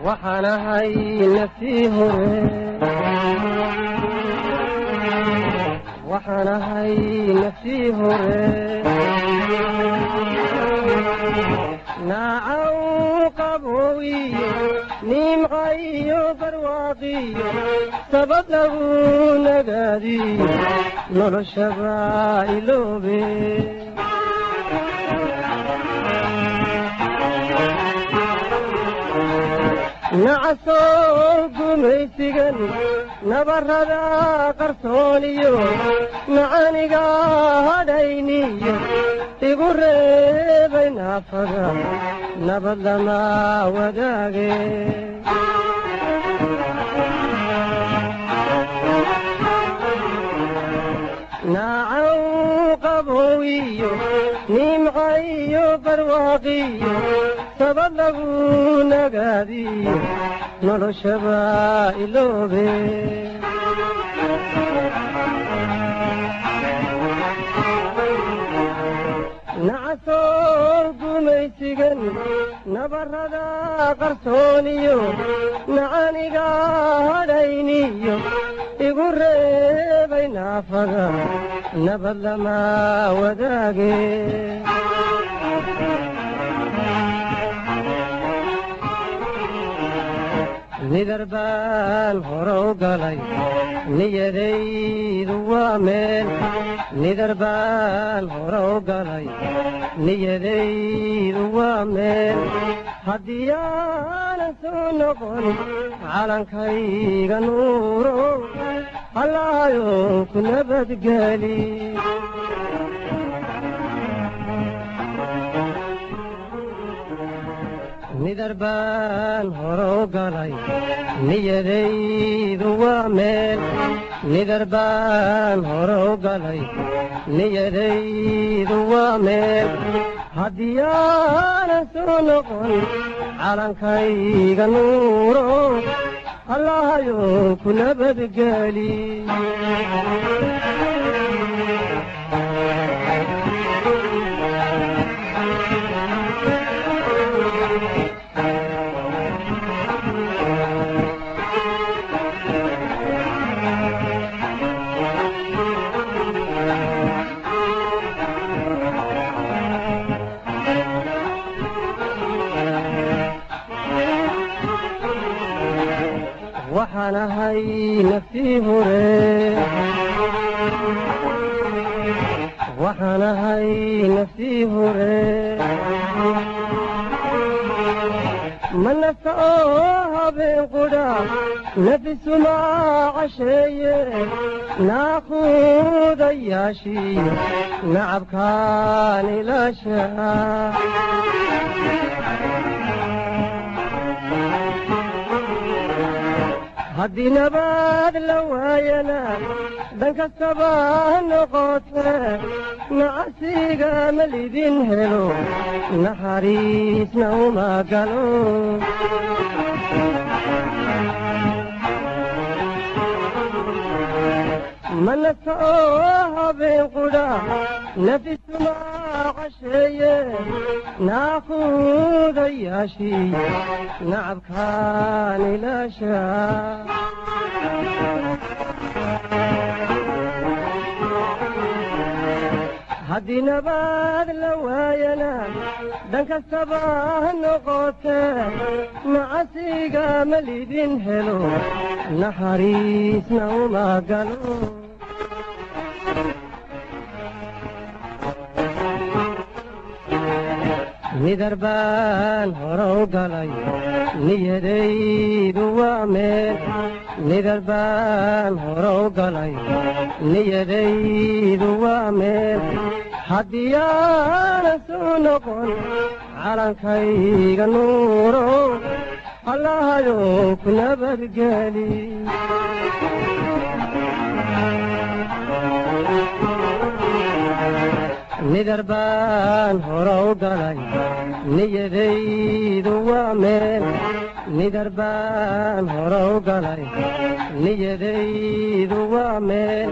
waxaana hay naftii hore waxaana hay naftii hore naacaw qaboowiyo nimcayo barwaaqiyo sabad lagu nagaadiyo noloshaba iloobe nacasoo gumaysigan nabarrada qarsooniyo macaniga hadhayniyo igu reebay naafada nabad lama wadaage naacaw qaboowiyo nimcayo barwaaqiyo sabad lagu nagaadiyo noloshaba iloobe nacasoo gumaysigan nabarrada qarsooniyo macaniga hadhayniyo igu reebay naafada nabad lama wadaage nidar baan hore u galay niyadaydu waa meel nidar baan hore u galay niyadaydu waa meel haddii aanan soo noqon calankayga nuuro hallaayo ku nabadgeli nidar baan hore u galay niyadaydu waa meel nidar baan hore u galay niyadaydu waa meel haddii aanan soo noqon calankayga nuuro hallaayo ku nabadgeli waxaana hay naftii hore waxaana hay naftii hore manasa oo habeen qudha nafisuma casheeye naaquudayaashiyo nacabkaan ilaasha haddii nabad la waayana dhan kastaba noqote nacasiga ma lidin helo naxariisna uma galo manasa oo habeen qudha nafisuma casheeye naaquudayaashiyo nacabkaan ilaasha haddii nabad la waayana dhan kastaba noqote nacasiga ma lidin helo naxariisna uma galo nidar baan hore u galay niyadaydu waa meel nidar baan hore u galay niyadaydu waa meel haddii aanan soo noqon calankayga nuuro hallaayo ku nabadgeli nidarbaan hore u galay niyadaydu waa meel nidarbaan hore u galay niyadaydu waa meel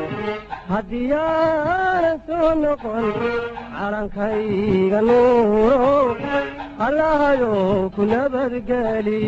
haddii aanan soo noqon calankayga nuurow allahayow ku nabadgeli